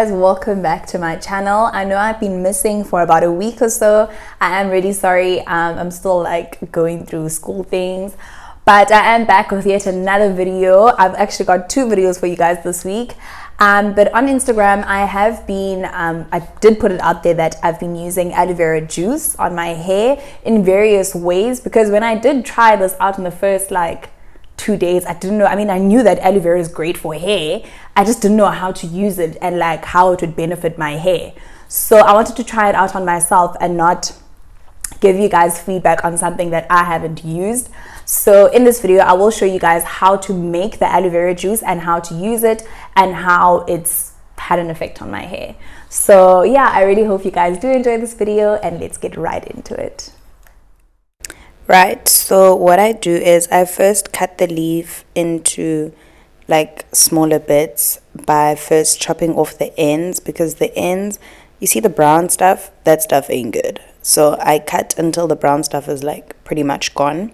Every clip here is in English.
guys, welcome back to my channel. I know I've been missing for about a week or so. I am really sorry. I'm still like going through school things, but I am back with yet another video. I've actually got 2 videos for you guys this week. But on Instagram, I have been, I did put it out there that I've been using aloe vera juice on my hair in various ways, because when I did try this out in the first 2 days, I didn't know. I mean, I knew that aloe vera is great for hair. I just didn't know how to use it and how it would benefit my hair. So I wanted to try it out on myself and not give you guys feedback on something that I haven't used. So in this video, I will show you guys how to make the aloe vera juice and how to use it and how it's had an effect on my hair. So yeah, I really hope you guys do enjoy this video, and let's get right into it. Right, so what I do is I first cut the leaf into smaller bits by first chopping off the ends, because the ends, you see the brown stuff, that stuff ain't good. So I cut until the brown stuff is pretty much gone,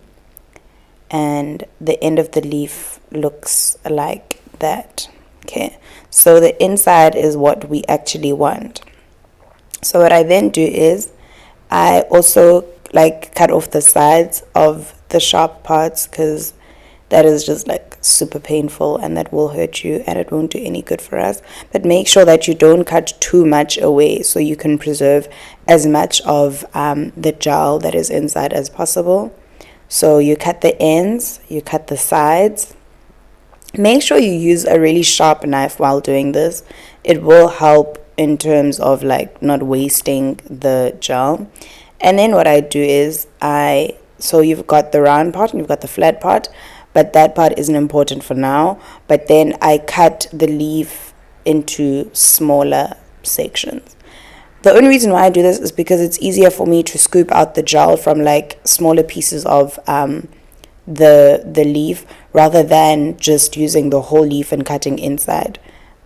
and the end of the leaf looks like that. Okay, so the inside is what we actually want. So what I then do is I also cut off the sides of the sharp parts, because that is just super painful and that will hurt you and it won't do any good for us. But make sure that you don't cut too much away, so you can preserve as much of the gel that is inside as possible. So you cut the ends, you cut the sides. Make sure you use a really sharp knife while doing this. It will help in terms of not wasting the gel. And then what I do is so you've got the round part and you've got the flat part, but that part isn't important for now. But then I cut the leaf into smaller sections. The only reason why I do this is because it's easier for me to scoop out the gel from smaller pieces of the leaf, rather than just using the whole leaf and cutting inside.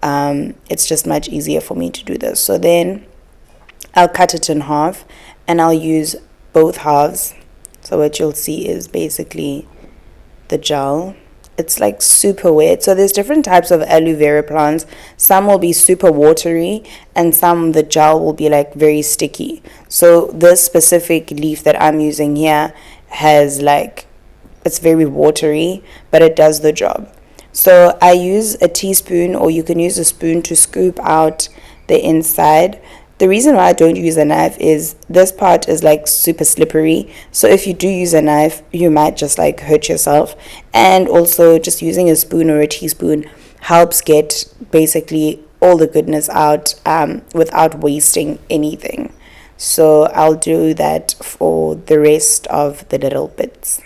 It's just much easier for me to do this. So then I'll cut it in half, and I'll use both halves. So what you'll see is basically the gel. It's super wet. So there's different types of aloe vera plants. Some will be super watery, and some the gel will be very sticky. So this specific leaf that I'm using here has it's very watery, but it does the job. So I use a teaspoon, or you can use a spoon, to scoop out the inside. The reason why I don't use a knife is this part is super slippery. So if you do use a knife, you might just hurt yourself. And also just using a spoon or a teaspoon helps get basically all the goodness out without wasting anything. So I'll do that for the rest of the little bits.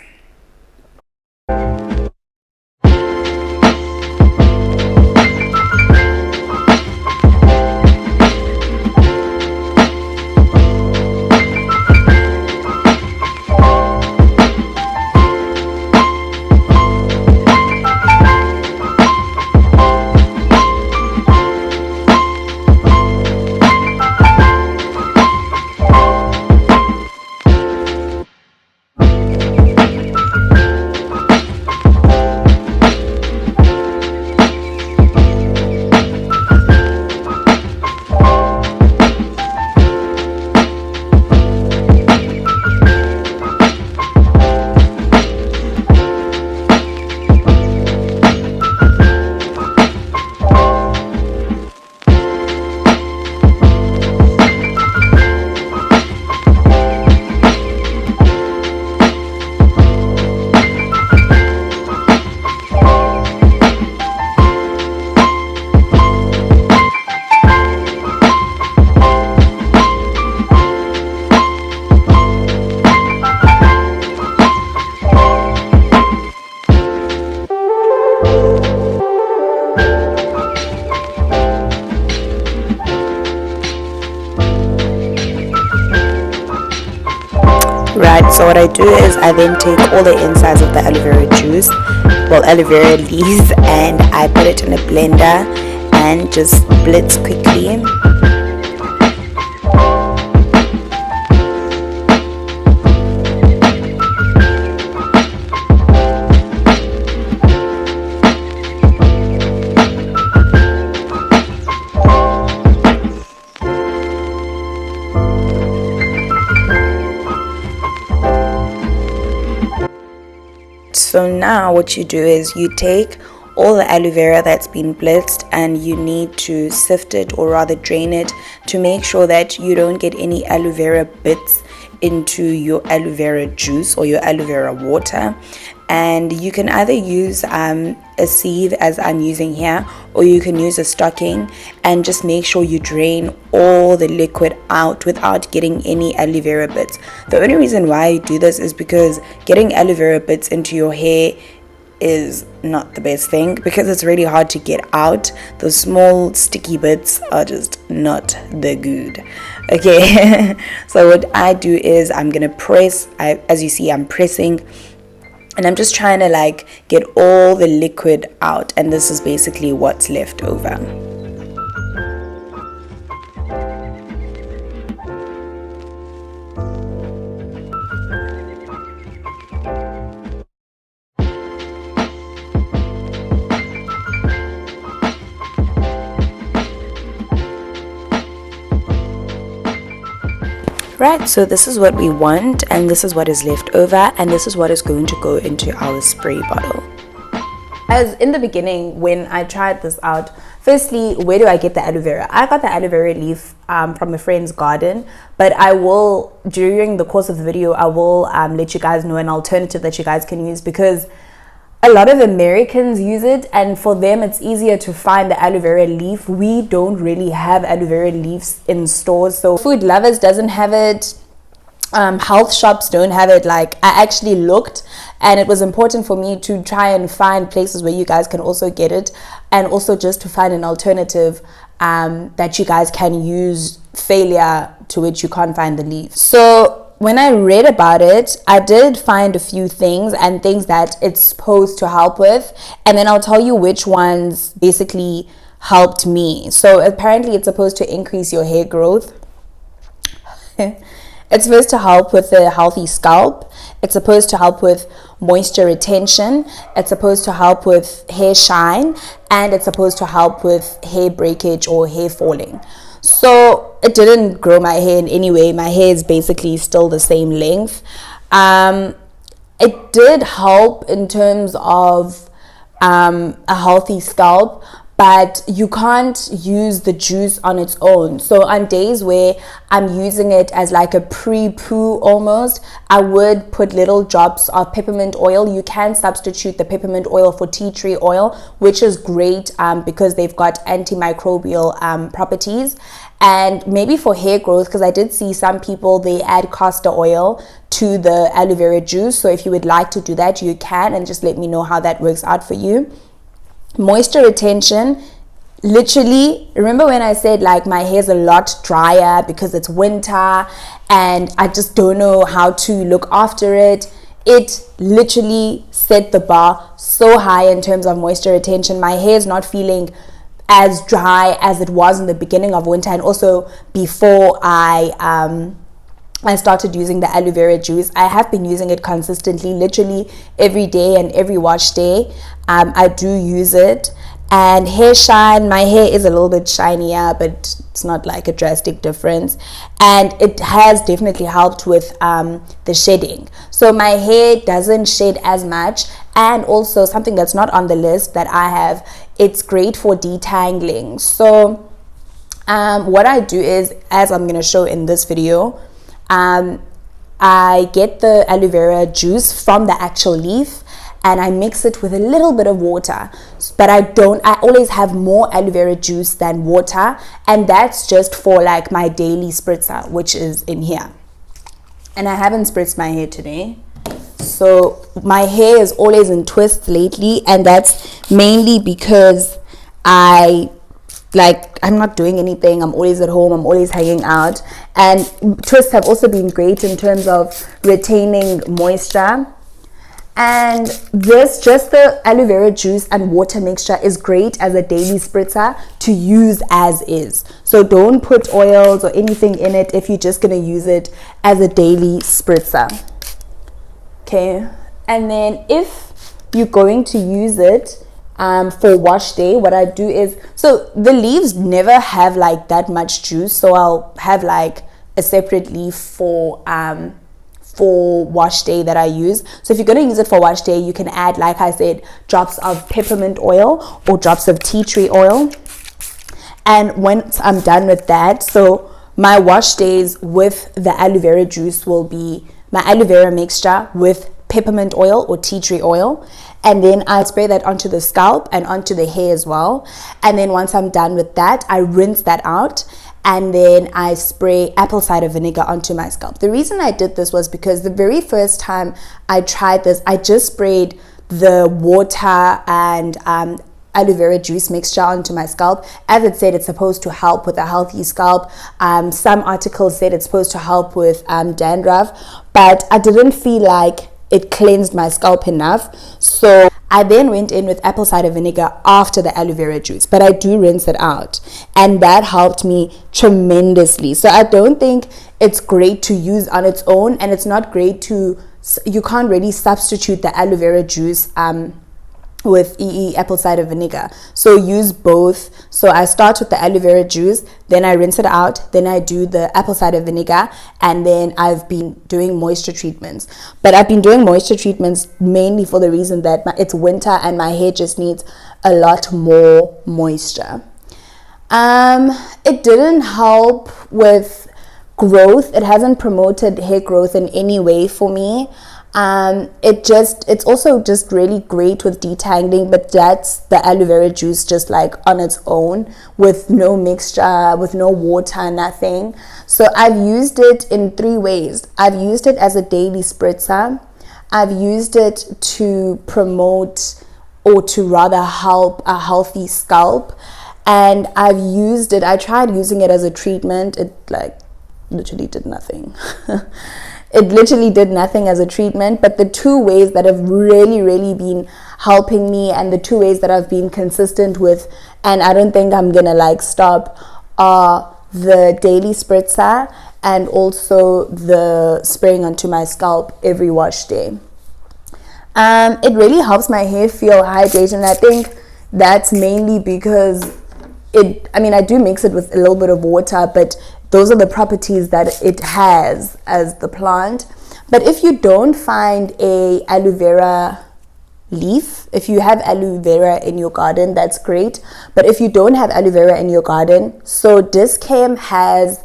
Right, so what I do is I then take all the insides of the aloe vera juice, aloe vera leaves, and I put it in a blender and just blitz quickly. So now what you do is you take all the aloe vera that's been blitzed and you need to sift it, or rather drain it, to make sure that you don't get any aloe vera bits into your aloe vera juice or your aloe vera water. And you can either use a sieve, as I'm using here, or you can use a stocking, and just make sure you drain all the liquid out without getting any aloe vera bits. The only reason why I do this is because getting aloe vera bits into your hair is not the best thing, because it's really hard to get out. Those small sticky bits are just not the good. Okay. So what I do is I'm gonna press. As you see, I'm pressing, and I'm just trying to like get all the liquid out, and this is basically what's left over. Right, so this is what we want, and this is what is left over, and this is what is going to go into our spray bottle. As in the beginning, when I tried this out, firstly, where do I get the aloe vera? I got the aloe vera leaf from a friend's garden, but I will, during the course of the video, I will let you guys know an alternative that you guys can use, because a lot of Americans use it, and for them it's easier to find the aloe vera leaf. We don't really have aloe vera leaves in stores, so Food Lovers doesn't have it, health shops don't have it. Like, I actually looked, and it was important for me to try and find places where you guys can also get it, and also just to find an alternative that you guys can use, failure to which you can't find the leaf. So when I read about it, I did find a few things and things that it's supposed to help with, and then I'll tell you which ones basically helped me. So apparently it's supposed to increase your hair growth. It's supposed to help with a healthy scalp. It's supposed to help with moisture retention. It's supposed to help with hair shine, and it's supposed to help with hair breakage or hair falling. So it didn't grow my hair in any way. My hair is basically still the same length. It did help in terms of a healthy scalp, but you can't use the juice on its own. So on days where I'm using it as like a pre-poo almost, I would put little drops of peppermint oil. You can substitute the peppermint oil for tea tree oil, which is great because they've got antimicrobial properties. And maybe for hair growth, because I did see some people, they add castor oil to the aloe vera juice. So if you would like to do that, you can, and just let me know how that works out for you. Moisture retention, literally, remember when I said like my hair's a lot drier because it's winter and I just don't know how to look after it? It literally set the bar so high in terms of moisture retention. My hair is not feeling as dry as it was in the beginning of winter, and also before I started using the aloe vera juice. I have been using it consistently, literally every day and every wash day. I do use it. And hair shine, my hair is a little bit shinier, but it's not like a drastic difference. And it has definitely helped with the shedding. So my hair doesn't shed as much. And also something that's not on the list that I have, it's great for detangling. So what I do is, as I'm going to show in this video, I get the aloe vera juice from the actual leaf, and I mix it with a little bit of water. But I always have more aloe vera juice than water, and that's just for like my daily spritzer, which is in here. And I haven't spritzed my hair today, so my hair is always in twists lately, and that's mainly because I'm not doing anything. I'm always at home. I'm always hanging out. And twists have also been great in terms of retaining moisture. And just the aloe vera juice and water mixture is great as a daily spritzer to use as is. So don't put oils or anything in it if you're just going to use it as a daily spritzer. Okay. And then if you're going to use it for wash day, what I do is, so the leaves never have like that much juice, so I'll have like a separate leaf for for wash day that I use. So if you're going to use it for wash day, you can add, like I said, drops of peppermint oil or drops of tea tree oil. And once I'm done with that, so my wash days with the aloe vera juice will be my aloe vera mixture with peppermint oil or tea tree oil, and then I'll spray that onto the scalp and onto the hair as well. And then once I'm done with that, I rinse that out, and then I spray apple cider vinegar onto my scalp. The reason I did this was because the very first time I tried this, I just sprayed the water and aloe vera juice mixture onto my scalp. As it said, it's supposed to help with a healthy scalp. Some articles said it's supposed to help with dandruff, but I didn't feel like it cleansed my scalp enough. So I then went in with apple cider vinegar after the aloe vera juice, but I do rinse it out, and that helped me tremendously. So I don't think it's great to use on its own, and it's not great to, you can't really substitute the aloe vera juice with apple cider vinegar. So use both. So I start with the aloe vera juice, then I rinse it out, then I do the apple cider vinegar, and then I've been doing moisture treatments. But I've been doing moisture treatments mainly for the reason that it's winter and my hair just needs a lot more moisture. It didn't help with growth. It hasn't promoted hair growth in any way for me. It's also just really great with detangling, but that's the aloe vera juice just like on its own, with no mixture, with no water, nothing. So I've used it in 3 ways. I've used it as a daily spritzer. I've used it to promote, or to rather help, a healthy scalp. And I tried using it as a treatment. It like literally did nothing. It literally did nothing as a treatment. But the 2 ways that have really been helping me, and the 2 ways that I've been consistent with, and I don't think I'm gonna like stop, are the daily spritzer and also the spraying onto my scalp every wash day. It really helps my hair feel hydrated, and I think that's mainly because I do mix it with a little bit of water, but those are the properties that it has as the plant. But if you don't find a aloe vera leaf, if you have aloe vera in your garden, that's great. But if you don't have aloe vera in your garden, so Dischem has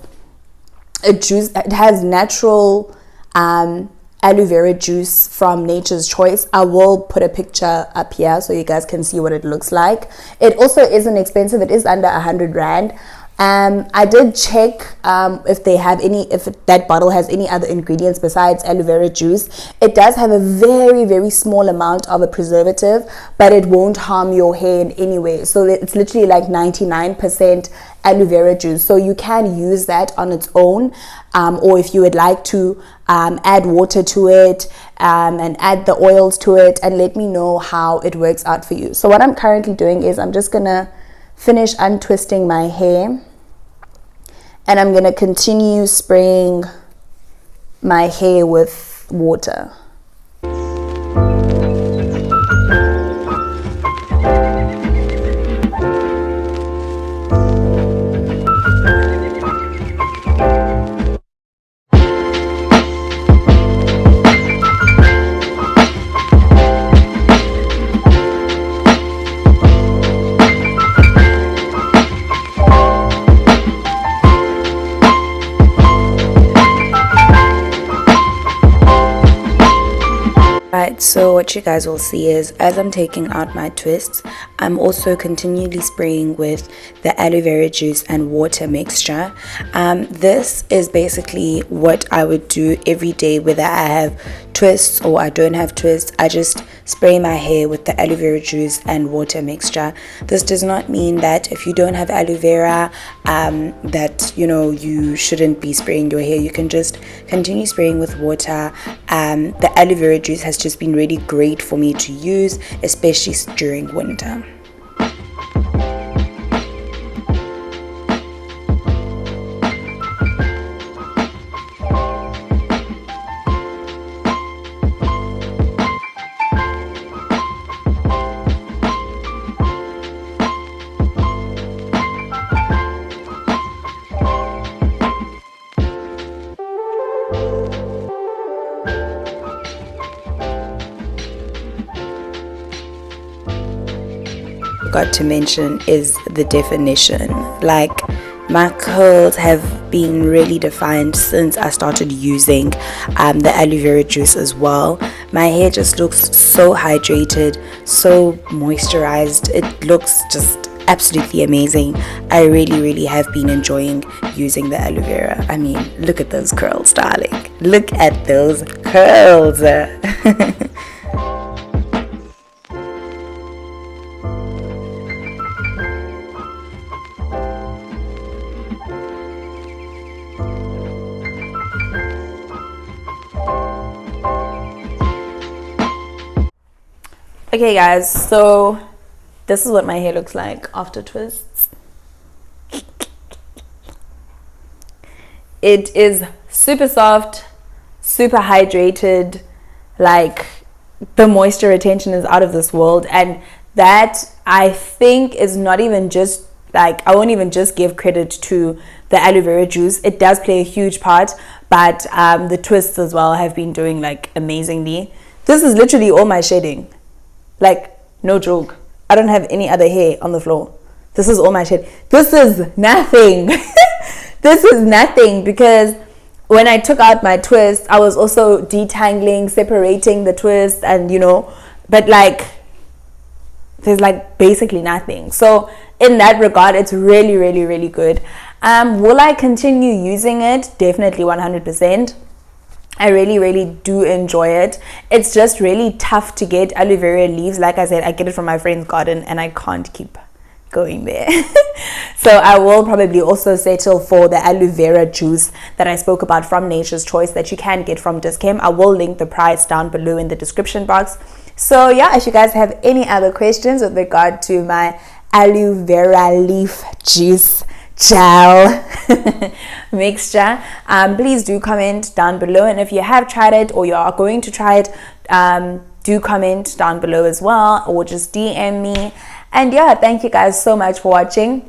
a juice. It has natural aloe vera juice from Nature's Choice. I will put a picture up here so you guys can see what it looks like. It also isn't expensive. It is under 100 Rand. I did check if that bottle has any other ingredients besides aloe vera juice. It does have a very small amount of a preservative, but it won't harm your hair in any way. So it's literally like 99% aloe vera juice. So you can use that on its own, or if you would like to add water to it and add the oils to it, and let me know how it works out for you. So what I'm currently doing is I'm just gonna finish untwisting my hair, and I'm going to continue spraying my hair with water. So what you guys will see is, as I'm taking out my twists, I'm also continually spraying with the aloe vera juice and water mixture. This is basically what I would do every day, whether I have twists or I don't have twists. I just spray my hair with the aloe vera juice and water mixture. This does not mean that if you don't have aloe vera that you shouldn't be spraying your hair. You can just continue spraying with water. The aloe vera juice has just been really great for me to use, especially during winter. forgot to mention is the definition. Like, my curls have been really defined since I started using the aloe vera juice as well. My hair just looks so hydrated, so moisturized. It looks just absolutely amazing. I really have been enjoying using the aloe vera. I mean, look at those curls, darling. Look at those curls. Okay guys, so this is what my hair looks like after twists. It is super soft, super hydrated, like the moisture retention is out of this world, and that I think is not even just like, I won't even just give credit to the aloe vera juice. It does play a huge part, but the twists as well have been doing like amazingly. This is literally all my shedding. Like, no joke. I don't have any other hair on the floor. This is all my shade. This is nothing. This is nothing, because when I took out my twist, I was also detangling, separating the twist, and but like, there's like basically nothing. So in that regard, it's really good. Will I continue using it? Definitely 100%. I really do enjoy it. It's just really tough to get aloe vera leaves. Like I said, I get it from my friend's garden and I can't keep going there. So I will probably also settle for the aloe vera juice that I spoke about from Nature's Choice that you can get from Dischem. I will link the price down below in the description box. So yeah, if you guys have any other questions with regard to my aloe vera leaf juice gel mixture, please do comment down below, and if you have tried it or you are going to try it, do comment down below as well, or just DM me. And yeah, thank you guys so much for watching.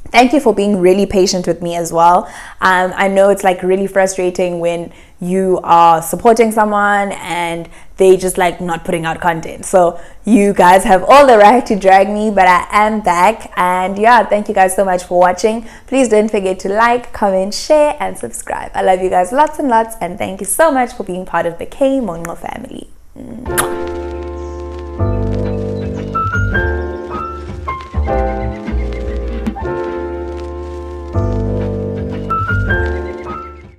Thank you for being really patient with me as well. I know it's like really frustrating when you are supporting someone and they just like not putting out content. So you guys have all the right to drag me, but I am back. And yeah, thank you guys so much for watching. Please don't forget to like, comment, share, and subscribe. I love you guys lots and lots, and thank you so much for being part of the K Monqo family.